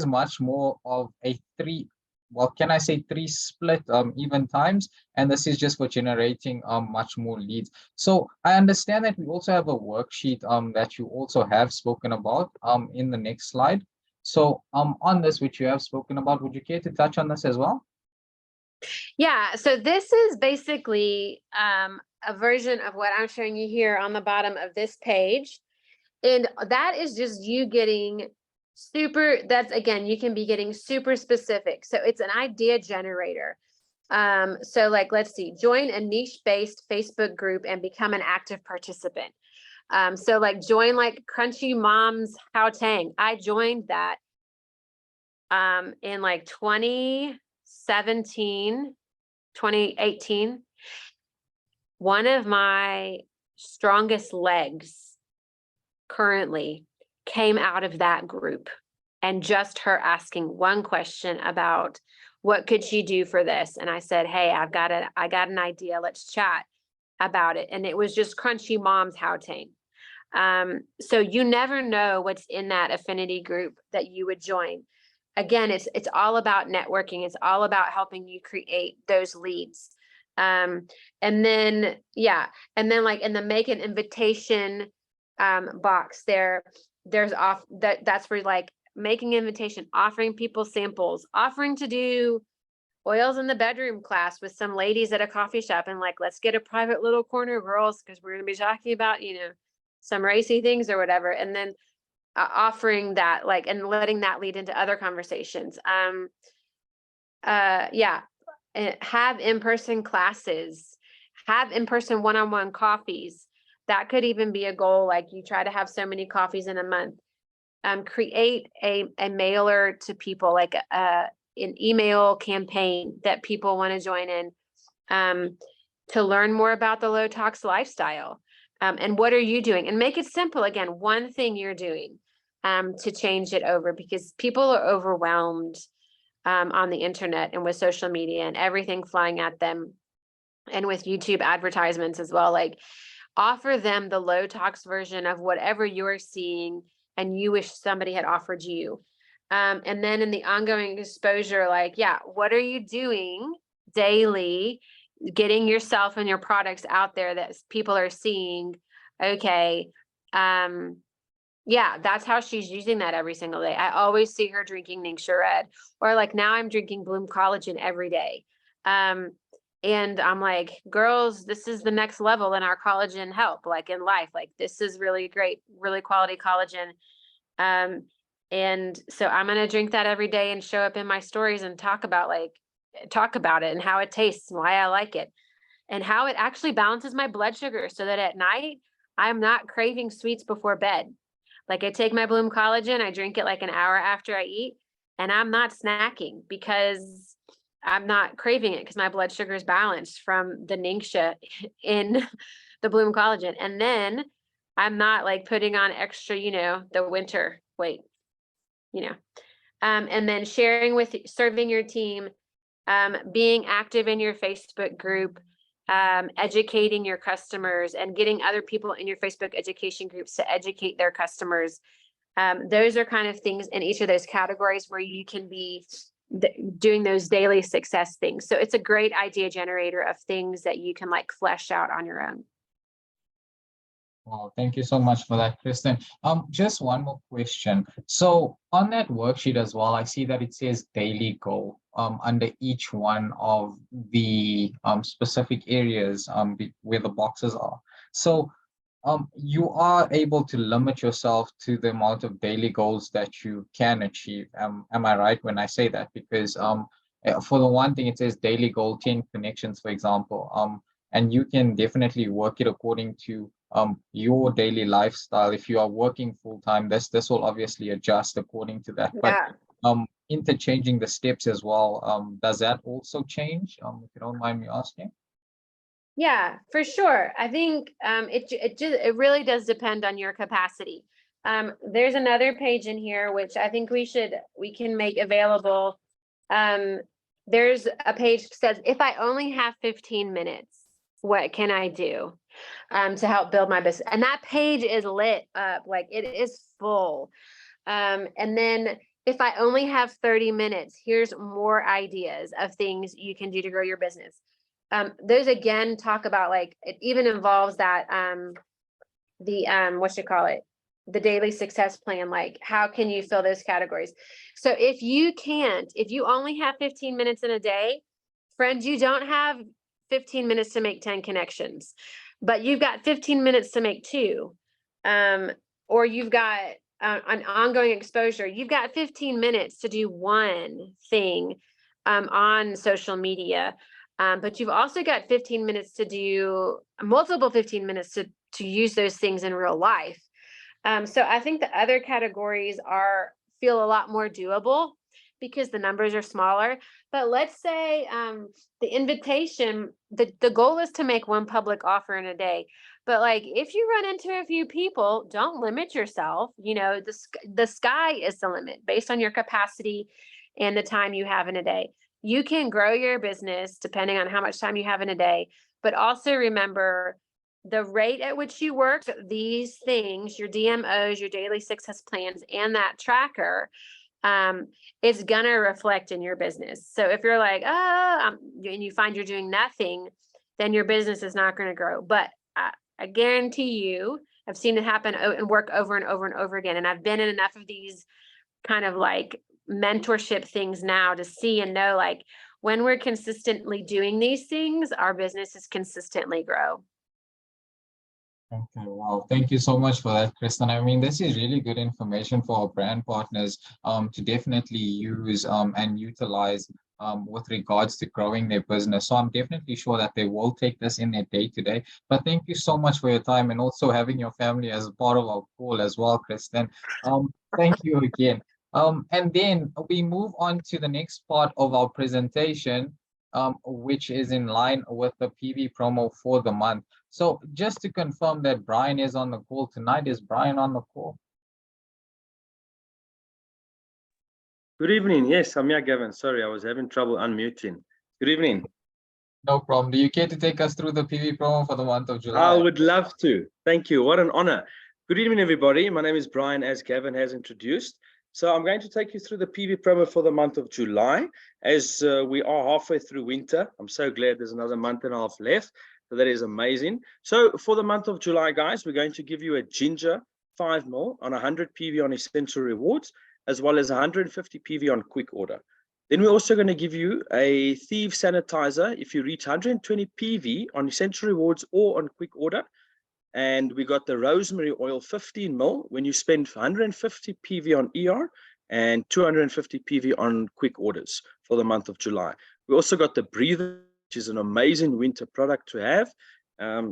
much more of a three split even times, and this is just for generating much more leads. So I understand that we also have a worksheet that you also have spoken about in the next slide. So on this, which you have spoken about, would you care to touch on this as well? Yeah, so this is basically a version of what I'm showing you here on the bottom of this page. And that is just you getting that's again, you can be getting super specific. So it's an idea generator. So like, let's see, join a niche-based Facebook group and become an active participant. So like join like Crunchy Moms How Tang. I joined that in like 2017, 2018. One of my strongest legs currently came out of that group, and just her asking one question about what could she do for this. And I said, hey, I got an idea. Let's chat about it. And it was just Crunchy Moms How Tang. So you never know what's in that affinity group that you would join. Again, it's all about networking. It's all about helping you create those leads. And then like in the make an invitation box that's where like making invitation, offering people samples, offering to do oils in the bedroom class with some ladies at a coffee shop, and like, let's get a private little corner, girls, because we're going to be talking about, some racy things or whatever. And then offering that, like, and letting that lead into other conversations. Have in-person classes, have in-person one-on-one coffees. That could even be a goal. Like you try to have so many coffees in a month. Create a mailer to people, like an email campaign that people want to join in, to learn more about the low tox lifestyle. And what are you doing? And make it simple. Again, one thing you're doing to change it over, because people are overwhelmed on the internet and with social media and everything flying at them, and with YouTube advertisements as well. Like, offer them the low tox version of whatever you're seeing and you wish somebody had offered you. And then in the ongoing exposure, like, what are you doing daily, getting yourself and your products out there that people are seeing? Okay. That's how she's using that every single day. I always see her drinking Ningxia Red, or like now I'm drinking Bloom Collagen every day. And I'm like, girls, this is the next level in our collagen help, like in life. Like, this is really great, really quality collagen. And so I'm going to drink that every day and show up in my stories and talk about it and how it tastes and why I like it and how it actually balances my blood sugar, so that at night I'm not craving sweets before bed. Like, I take my Bloom Collagen, I drink it like an hour after I eat, and I'm not snacking, because I'm not craving it because my blood sugar is balanced from the Ningxia in the Bloom collagen. And then I'm not like putting on extra, the winter weight, and then serving your team, being active in your Facebook group, educating your customers and getting other people in your Facebook education groups to educate their customers. Those are kind of things in each of those categories where you can be doing those daily success things. So it's a great idea generator of things that you can like flesh out on your own. Wow, thank you so much for that, Kristin. Just one more question. So on that worksheet as well, I see that it says daily goal under each one of the specific areas where the boxes are. So you are able to limit yourself to the amount of daily goals that you can achieve. Am I right when I say that? Because for the one thing, it says daily goal 10 connections, for example. And you can definitely work it according to your daily lifestyle. If you are working full time, this will obviously adjust according to that. But interchanging the steps as well, does that also change? If you don't mind me asking. Yeah, for sure. I think it really does depend on your capacity. There's another page in here which I think we can make available. There's a page that says, if I only have 15 minutes, what can I do to help build my business? And that page is lit up, like it is full. And then if I only have 30 minutes, here's more ideas of things you can do to grow your business. Those again talk about like, it even involves that, the daily success plan, like how can you fill those categories? So if you only have 15 minutes in a day, friends, you don't have 15 minutes to make 10 connections, but you've got 15 minutes to make 2, or you've got an ongoing exposure. You've got 15 minutes to do one thing on social media. But you've also got 15 minutes to do multiple 15 minutes to use those things in real life. So I think the other categories feel a lot more doable because the numbers are smaller. But let's say the invitation, the goal is to make one public offer in a day. But like if you run into a few people, don't limit yourself. The sky is the limit based on your capacity and the time you have in a day. You can grow your business depending on how much time you have in a day, but also remember the rate at which you work these things, your DMOs, your daily success plans, and that tracker, it's going to reflect in your business. So if you're like, and you find you're doing nothing, then your business is not going to grow. But I guarantee you, I've seen it happen and work over and over and over again. And I've been in enough of these kind of like mentorship things now to see and know, like when we're consistently doing these things, our businesses consistently grow. Okay, wow. Thank you so much for that, Kristin. I mean, this is really good information for our brand partners to definitely use and utilize with regards to growing their business. So I'm definitely sure that they will take this in their day-to-day. But thank you so much for your time and also having your family as a part of our call as well, Kristin. Thank you again. And then we move on to the next part of our presentation, which is in line with the PV promo for the month. So just to confirm that Brian is on the call tonight, is Brian on the call? Good evening. Yes, I'm here, Gavin. Sorry, I was having trouble unmuting. Good evening. No problem. Do you care to take us through the PV promo for the month of July? I would love to. Thank you. What an honor. Good evening, everybody. My name is Brian, as Gavin has introduced. So I'm going to take you through the PV promo for the month of July, as we are halfway through winter. I'm so glad there's another month and a half left. So that is amazing. So for the month of July, guys, we're going to give you a ginger 5 ml on 100 PV on essential rewards, as well as 150 PV on quick order. Then we're also going to give you a Thieves sanitizer if you reach 120 PV on essential rewards or on quick order. And we got the rosemary oil 15 ml when you spend 150 PV on ER and 250 PV on quick orders for the month of July. We also got the breather, which is an amazing winter product to have.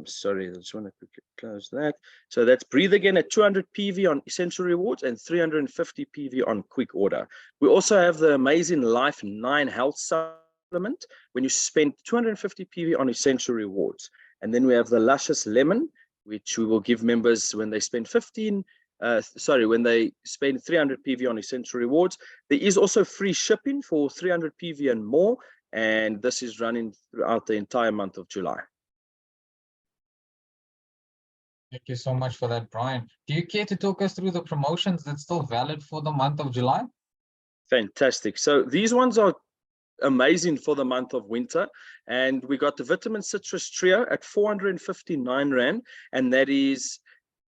Sorry, I just want to quickly close that. So that's breathe again at 200 PV on essential rewards and 350 PV on quick order. We also have the amazing Life 9 health supplement supplement when you spend 250 PV on essential rewards. And then we have the Luscious Lemon, which we will give members when they spend when they spend 300 PV on essential rewards. There is also free shipping for 300 PV and more, and this is running throughout the entire month of July. Thank you so much for that, Brian. Do you care to talk us through the promotions that's still valid for the month of July? Fantastic. So these ones are amazing for the month of winter, and we got the Vitamin Citrus Trio at 459 Rand, and that is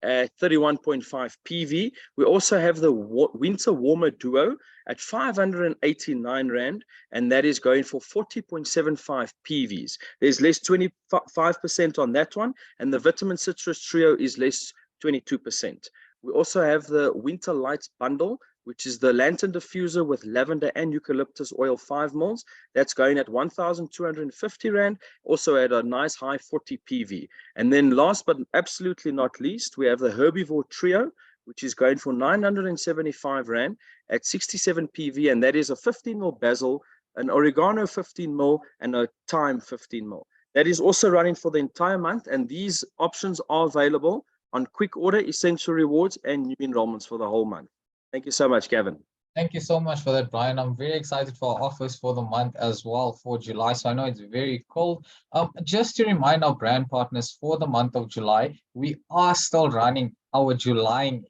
at 31.5 PV. We also have the Winter Warmer Duo at 589 Rand, and that is going for 40.75 PVs. There's less 25% on that one, and the Vitamin Citrus Trio is less 22%. We also have the Winter Lights Bundle, which is the Lantern Diffuser with lavender and eucalyptus oil 5 mils. That's going at 1,250 Rand, also at a nice high 40 PV. And then last but absolutely not least, we have the Herbivore Trio, which is going for 975 Rand at 67 PV, and that is a 15 mil basil, an oregano 15 mil, and a thyme 15 mil. That is also running for the entire month, and these options are available on quick order, essential rewards, and new enrollments for the whole month. Thank you so much, Gavin. Thank you so much for that, Brian. I'm very excited for our offers for the month as well for July. So I know it's very cold. Just to remind our brand partners for the month of July, we are still running our July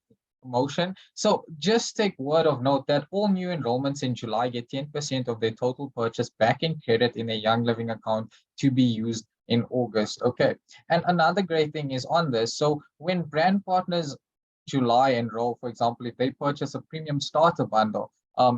promotion. So just take word of note that all new enrollments in July get 10% of their total purchase back in credit in a Young Living account to be used in August. Okay. And another great thing is on this. So when brand partners July enroll, for example, if they purchase a premium starter bundle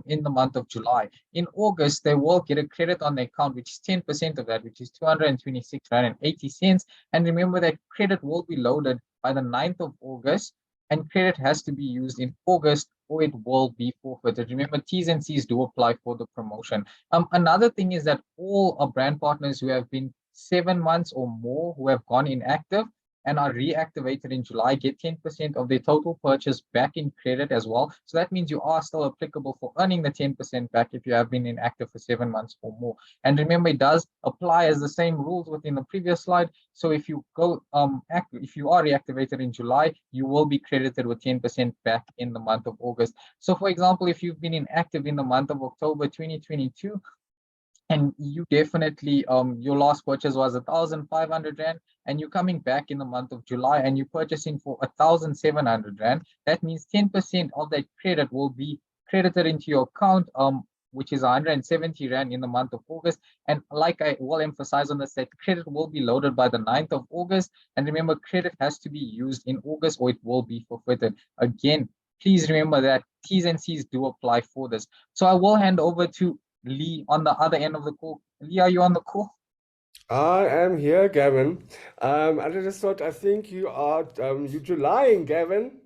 in the month of July, in August, they will get a credit on the account, which is 10% of that, which is 226 Rand and 80 cents. And remember that credit will be loaded by the 9th of August, and credit has to be used in August or it will be forfeited. Remember, T's and C's do apply for the promotion. Another thing is that all our brand partners who have been 7 months or more who have gone inactive and are reactivated in July get 10% of their total purchase back in credit as well. So that means you are still applicable for earning the 10% back if you have been inactive for 7 months or more. And remember, it does apply as the same rules within the previous slide. So if you go if you are reactivated in July, you will be credited with 10% back in the month of August. So for example, if you've been inactive in the month of October 2022, and you definitely, your last purchase was 1,500 Rand, and you're coming back in the month of July and you're purchasing for 1,700 Rand, that means 10% of that credit will be credited into your account, which is 170 Rand in the month of August. And like I will emphasize on this, that credit will be loaded by the 9th of August. And remember, credit has to be used in August or it will be forfeited. Again, please remember that T's and C's do apply for this. So I will hand over to Lee on the other end of the call. Lee, are you on the call? I am here, Gavin. I just thought, I think you are you're lying, Gavin,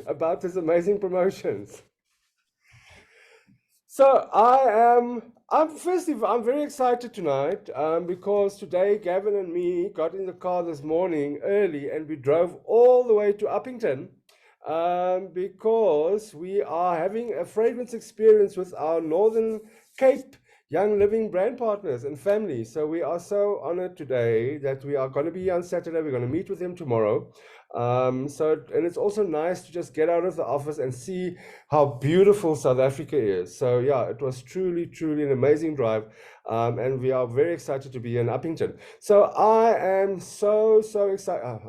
about these amazing promotions. So I'm very excited tonight because today Gavin and me got in the car this morning early and we drove all the way to Uppington because we are having a fragrance experience with our Northern Cape Young Living brand partners and family. So we are so honored today that we are going to be here on Saturday. We're going to meet with them tomorrow. And it's also nice to just get out of the office and see how beautiful South Africa is. So yeah, it was truly, truly an amazing drive. And we are very excited to be in Uppington. So I am so excited.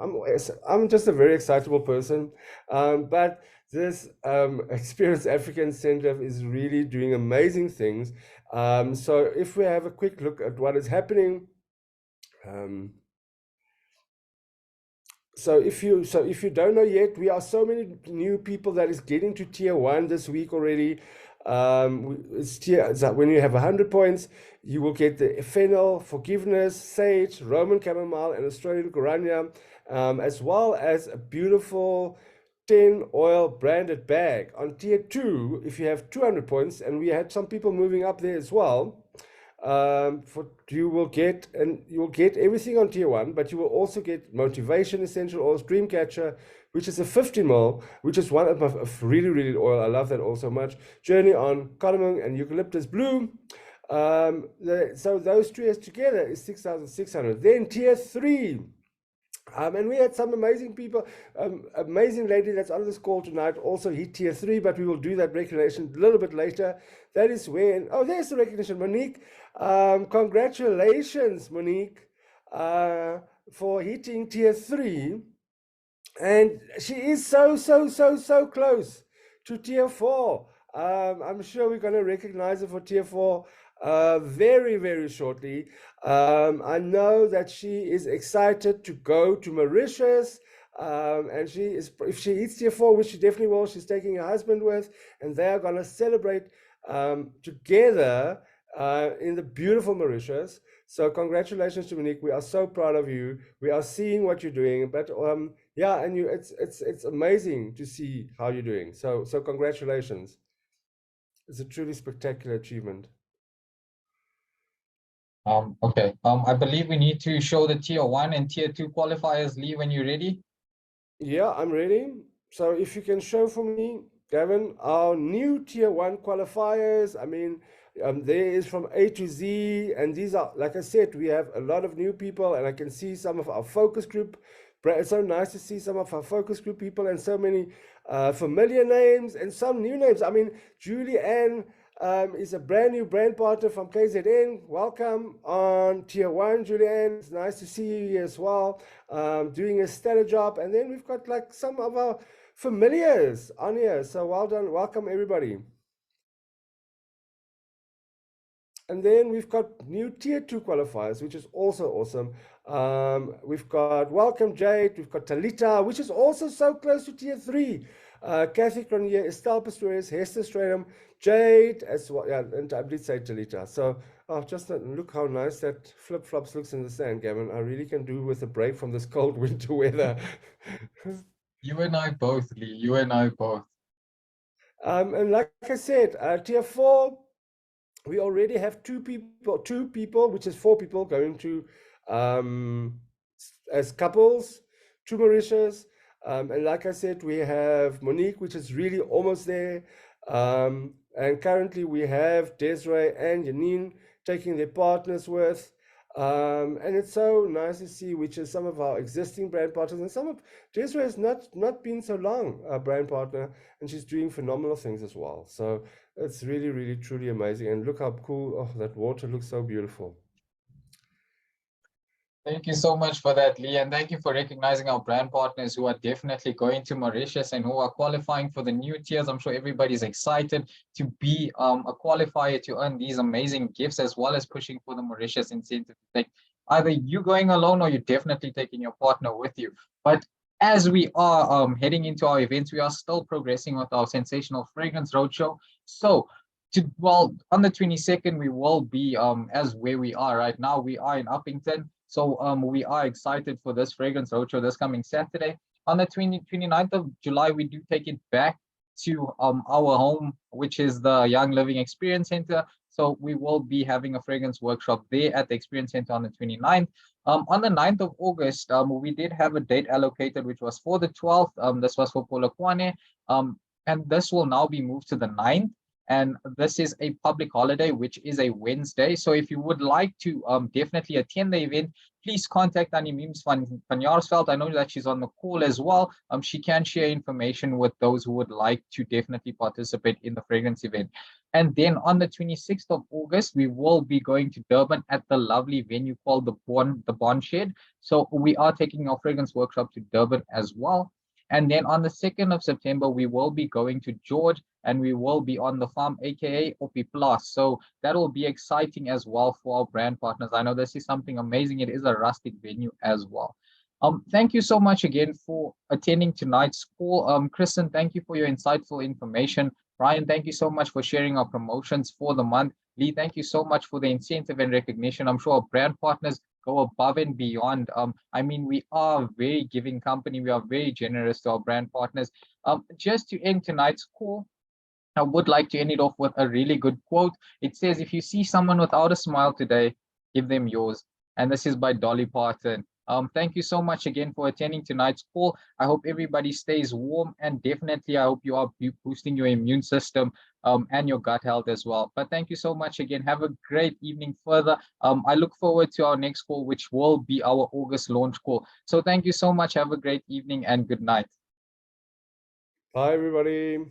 I'm just a very excitable person. But this Experience Africa incentive is really doing amazing things. So if we have a quick look at what is happening, so if you don't know yet, we are so many new people that is getting to tier 1 this week already. When you have 100 points, you will get the fennel, forgiveness, sage, Roman chamomile, and Australian guarania, as well as a beautiful 10 oil branded bag. On tier 2, if you have 200 points, and we had some people moving up there as well, you will get everything on tier 1, but you will also get motivation essential oils, Dreamcatcher, which is a 50 ml, which is one of my really oil. I love that oil so much. Journey on cardamom and eucalyptus blue. So those tiers together is 6,600. Then tier 3. And we had some amazing people, amazing lady that's on this call tonight also hit tier 3, but we will do that recognition a little bit later. That is when, oh, there's the recognition, Monique. Congratulations, Monique, for hitting tier 3. And she is so close to tier 4. I'm sure we're going to recognize her for tier 4 very shortly. I know that she is excited to go to Mauritius, and she is, if she hits tier 4, which she definitely will, she's taking her husband with, and they are going to celebrate together in the beautiful Mauritius. So congratulations to Monique. We are so proud of you. We are seeing what you're doing, but yeah, and it's amazing to see how you're doing. So congratulations. It's a truly spectacular achievement. Okay. I believe we need to show the tier 1 and tier 2 qualifiers. Lee, when you're ready. Yeah, I'm ready. So if you can show for me, Gavin, our new tier 1 qualifiers. I mean, there is from A to Z, and these are, like I said, we have a lot of new people, and I can see some of our focus group. It's so nice to see some of our focus group people and so many familiar names and some new names. I mean, Julie Ann is a brand new brand partner from KZN. Welcome on tier 1, Julianne. It's nice to see you here as well, doing a stellar job. And then we've got like some of our familiars on here. So well done. Welcome, everybody. And then we've got new tier 2 qualifiers, which is also awesome. We've got welcome Jade, we've got Talita, which is also so close to tier 3. Kathy Cronier, Estelle Pistorius, Hester Stradham, Jade as well. Yeah, and I did say Talita. So just look how nice that flip-flops looks in the sand, Gavin. I really can do with a break from this cold winter weather. You and I both, Lee. You and I both. And like I said, tier 4, we already have two people, which is 4 people going to as couples to Mauritius. And like I said, we have Monique, which is really almost there. And currently we have Desiree and Janine taking their partners with. And it's so nice to see which is some of our existing brand partners, and some of Desiree has not been so long a brand partner, and she's doing phenomenal things as well. So it's really truly amazing. And look how cool, oh, that water looks so beautiful. Thank you so much for that, Lee, and thank you for recognizing our brand partners who are definitely going to Mauritius and who are qualifying for the new tiers. I'm sure everybody's excited to be a qualifier to earn these amazing gifts, as well as pushing for the Mauritius incentive. Like either you going alone or you're definitely taking your partner with you. But as we are heading into our events, we are still progressing with our sensational fragrance roadshow. So on the 22nd, we will be as where we are right now. We are in Uppington. So we are excited for this fragrance roadshow this coming Saturday. On the 29th of July, we do take it back to our home, which is the Young Living Experience Center. So we will be having a fragrance workshop there at the Experience Center on the 29th. On the 9th of August, we did have a date allocated, which was for the 12th. This was for Polokwane. And this will now be moved to the 9th. And this is a public holiday, which is a Wednesday. So if you would like to definitely attend the event, please contact Annie Mims van Jaarsveld. I know that she's on the call as well. She can share information with those who would like to definitely participate in the fragrance event. And then on the 26th of August, we will be going to Durban at the lovely venue called the Bond Shed. So we are taking our fragrance workshop to Durban as well. And then on the 2nd of September, we will be going to George, and we will be on the farm, aka Opi Plus. So that will be exciting as well for our brand partners. I know this is something amazing. It is a rustic venue as well. Thank you so much again for attending tonight's call. Kristin, thank you for your insightful information. Brian, thank you so much for sharing our promotions for the month. Lee, thank you so much for the incentive and recognition. I'm sure our brand partners go above and beyond. I mean, we are a very giving company. We are very generous to our brand partners. Just to end tonight's call, I would like to end it off with a really good quote. It says, if you see someone without a smile today, give them yours. And this is by Dolly Parton. Thank you so much again for attending tonight's call. I hope everybody stays warm, and definitely I hope you are boosting your immune system and your gut health as well. But thank you so much again. Have a great evening further. I look forward to our next call, which will be our August launch call. So thank you so much. Have a great evening and good night. Bye, everybody.